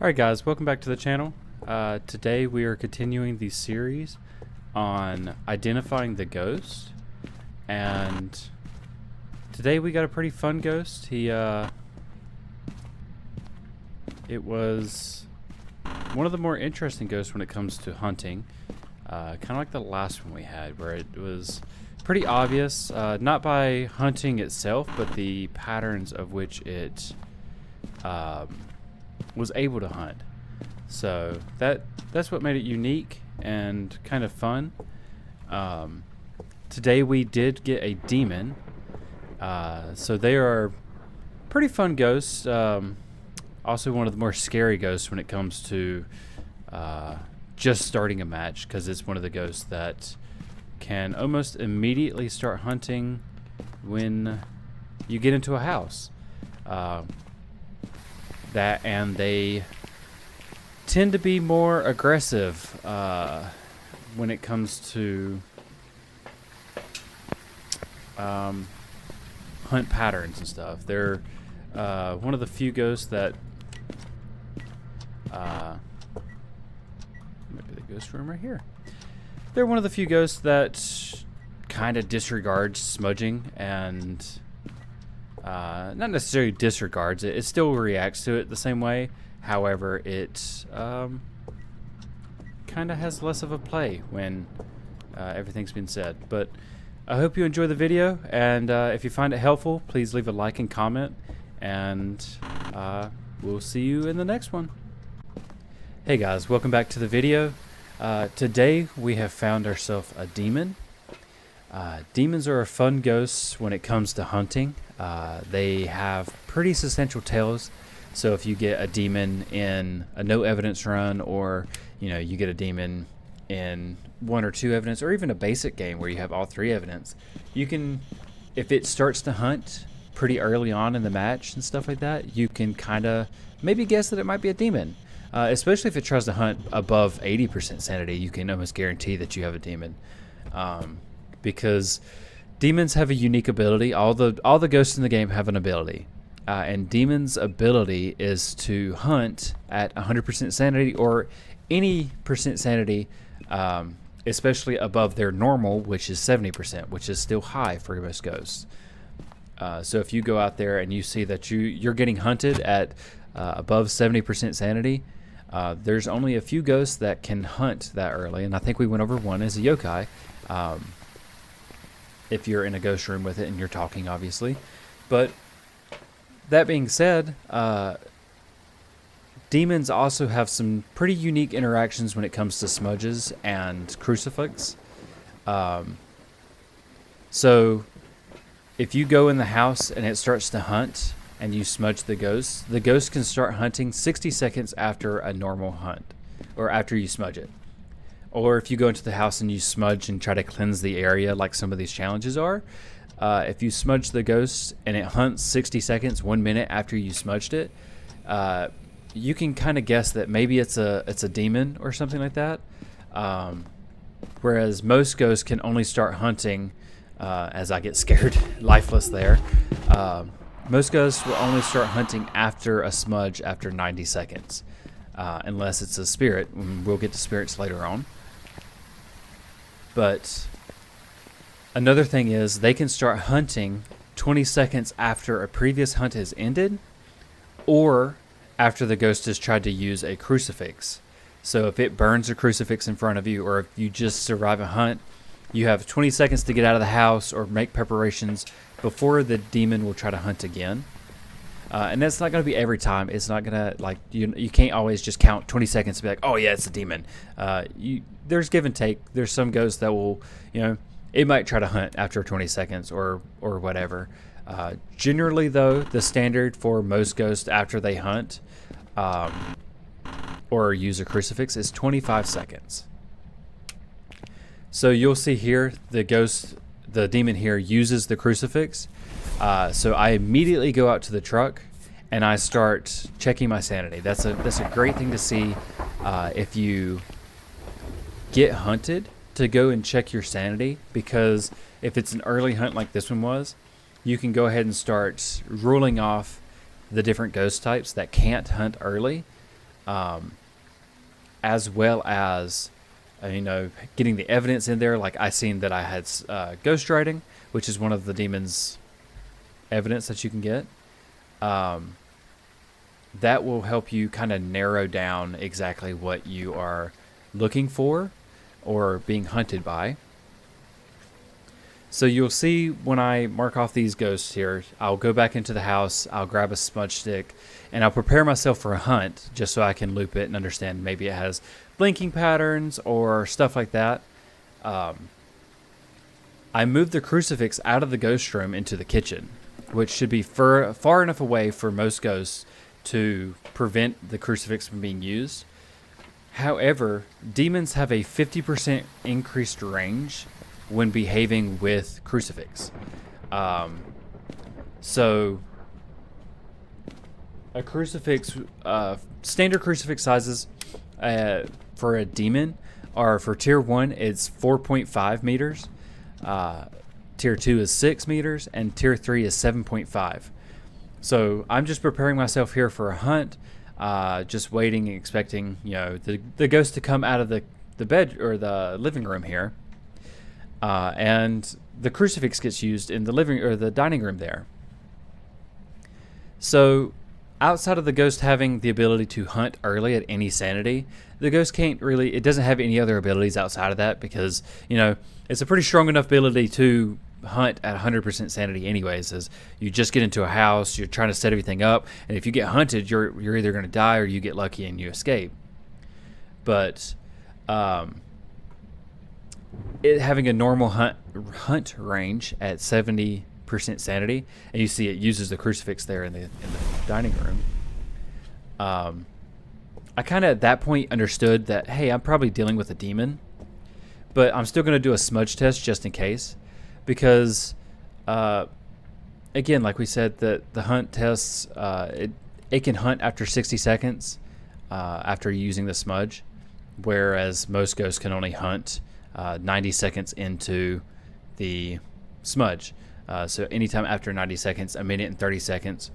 Alright guys, welcome back to the channel. Today we are continuing the series on identifying the ghost, and today we got a pretty fun ghost. It was one of the more interesting ghosts when it comes to hunting, kind of like the last one we had, where it was pretty obvious, not by hunting itself, but the patterns of which it was able to hunt. So that's what made it unique and kind of fun. Today we did get a demon, so they are pretty fun ghosts. Also one of the more scary ghosts when it comes to just starting a match, because it's one of the ghosts that can almost immediately start hunting when you get into a house. And they tend to be more aggressive when it comes to hunt patterns and stuff. They're one of the few ghosts that maybe the ghost room right here. They're one of the few ghosts that kind of disregards smudging and not necessarily disregards it. It still reacts to it the same way. However, it kind of has less of a play when everything's been said. But I hope you enjoy the video, and if you find it helpful, please leave a like and comment, and we'll see you in the next one. Hey guys, welcome back to the video. Today we have found ourselves a demon. Demons are fun ghosts when it comes to hunting. They have pretty substantial tails, so if you get a demon in a no evidence run, or you get a demon in 1 or 2 evidence, or even a basic game where you have all 3 evidence, you can, if it starts to hunt pretty early on in the match and stuff like that, you can kind of maybe guess that it might be a demon. Especially if it tries to hunt above 80% sanity, you can almost guarantee that you have a demon. Because demons have a unique ability. All the ghosts in the game have an ability, and demons' ability is to hunt at 100% sanity or any percent sanity, especially above their normal, which is 70%, which is still high for most ghosts. So if you go out there and you see that you're getting hunted at above 70% sanity, there's only a few ghosts that can hunt that early, and I think we went over one as a yokai. If you're in a ghost room with it and you're talking, obviously. But that being said, demons also have some pretty unique interactions when it comes to smudges and crucifix. So if you go in the house and it starts to hunt and you smudge the ghost can start hunting 60 seconds after a normal hunt, or after you smudge it. Or if you go into the house and you smudge and try to cleanse the area, like some of these challenges are, if you smudge the ghost and it hunts 60 seconds, 1 minute after you smudged it, you can kind of guess that maybe it's a demon or something like that. Whereas most ghosts can only start hunting, as I get scared, lifeless there. Most ghosts will only start hunting after a smudge after 90 seconds, unless it's a spirit. We'll get to spirits later on. But another thing is they can start hunting 20 seconds after a previous hunt has ended, or after the ghost has tried to use a crucifix. So if it burns a crucifix in front of you, or if you just survive a hunt, you have 20 seconds to get out of the house or make preparations before the demon will try to hunt again. And that's not going to be every time. It's not going to, like, you can't always just count 20 seconds and be like, oh yeah, it's a demon. There's give and take. There's some ghosts that will, it might try to hunt after 20 seconds or whatever. Generally though, the standard for most ghosts after they hunt or use a crucifix is 25 seconds. So you'll see here the demon here uses the crucifix. So I immediately go out to the truck and I start checking my sanity. That's a great thing to see if you get hunted, to go and check your sanity, because if it's an early hunt like this one was, you can go ahead and start ruling off the different ghost types that can't hunt early, as well as getting the evidence in there. Like I seen that I had ghostwriting, which is one of the demon's evidence that you can get. That will help you kind of narrow down exactly what you are looking for or being hunted by. So you'll see when I mark off these ghosts here, I'll go back into the house, I'll grab a smudge stick, and I'll prepare myself for a hunt just so I can loop it and understand maybe it has blinking patterns or stuff like that. I moved the crucifix out of the ghost room into the kitchen, which should be far enough away for most ghosts to prevent the crucifix from being used. However, demons have a 50% increased range when behaving with crucifix. So a crucifix, standard crucifix sizes for a demon are, for tier 1 it's 4.5 meters, tier 2 is 6 meters, and tier 3 is 7.5. So I'm just preparing myself here for a hunt, just waiting and expecting the ghost to come out of the bed or the living room here. And the crucifix gets used in the living or the dining room there. So outside of the ghost having the ability to hunt early at any sanity, the ghost it doesn't have any other abilities outside of that, because it's a pretty strong enough ability to hunt at 100% sanity anyways. As you just get into a house, you're trying to set everything up, and if you get hunted, you're either going to die or you get lucky and you escape. But it having a normal hunt range at 70% sanity, and you see it uses the crucifix there in the dining room. I kind of at that point understood that, hey, I'm probably dealing with a demon, but I'm still going to do a smudge test just in case, because again, like we said, the hunt tests, it can hunt after 60 seconds after using the smudge, whereas most ghosts can only hunt 90 seconds into the smudge. So anytime after 90 seconds, a minute and 30 seconds,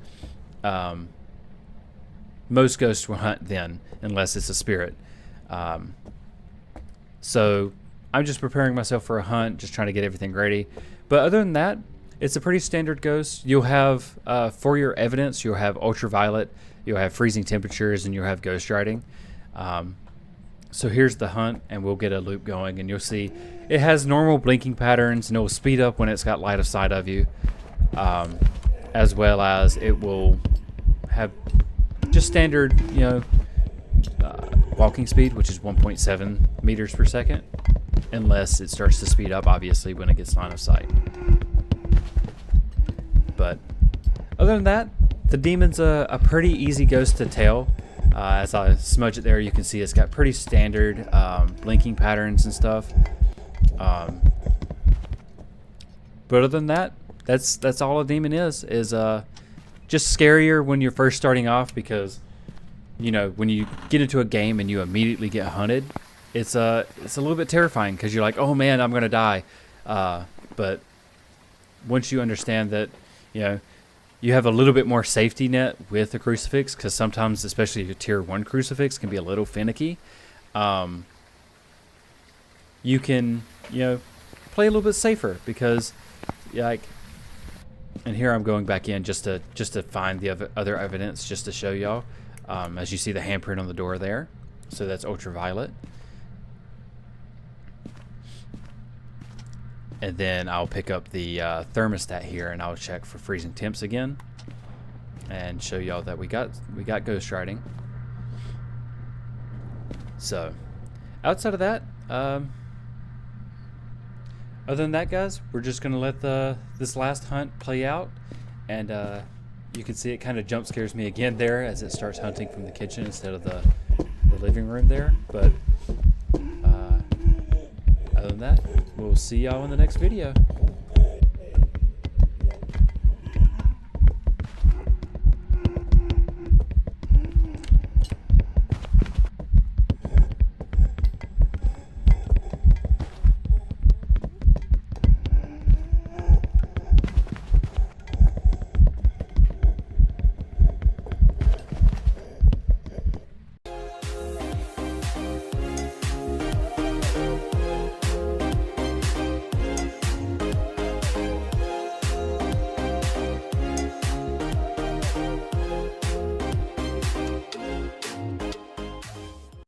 most ghosts will hunt then, unless it's a spirit. So I'm just preparing myself for a hunt, just trying to get everything ready. But other than that, it's a pretty standard ghost. You'll have, for your evidence, you'll have ultraviolet, you'll have freezing temperatures, and you'll have ghostwriting. So here's the hunt, and we'll get a loop going, and you'll see it has normal blinking patterns, and it will speed up when it's got light of sight of you, as well as it will have just standard, walking speed, which is 1.7 meters per second, unless it starts to speed up, obviously, when it gets line of sight. But other than that, the demon's a pretty easy ghost to tail. As I smudge it there, you can see it's got pretty standard blinking patterns and stuff. But other than that, that's all a demon is just scarier when you're first starting off, because when you get into a game and you immediately get hunted, it's a little bit terrifying, because you're like, oh man, I'm gonna die. But once you understand that you have a little bit more safety net with a crucifix, because sometimes, especially your tier 1 crucifix, can be a little finicky. You can play a little bit safer, because and here I'm going back in just to find the other evidence, just to show y'all. As you see the handprint on the door there, so that's ultraviolet. And then I'll pick up the thermostat here, and I'll check for freezing temps again, and show y'all that we got ghostwriting. So outside of that, other than that, guys, we're just gonna let this last hunt play out, and you can see it kind of jump scares me again there as it starts hunting from the kitchen instead of the living room there. But other than that, we'll see y'all in the next video.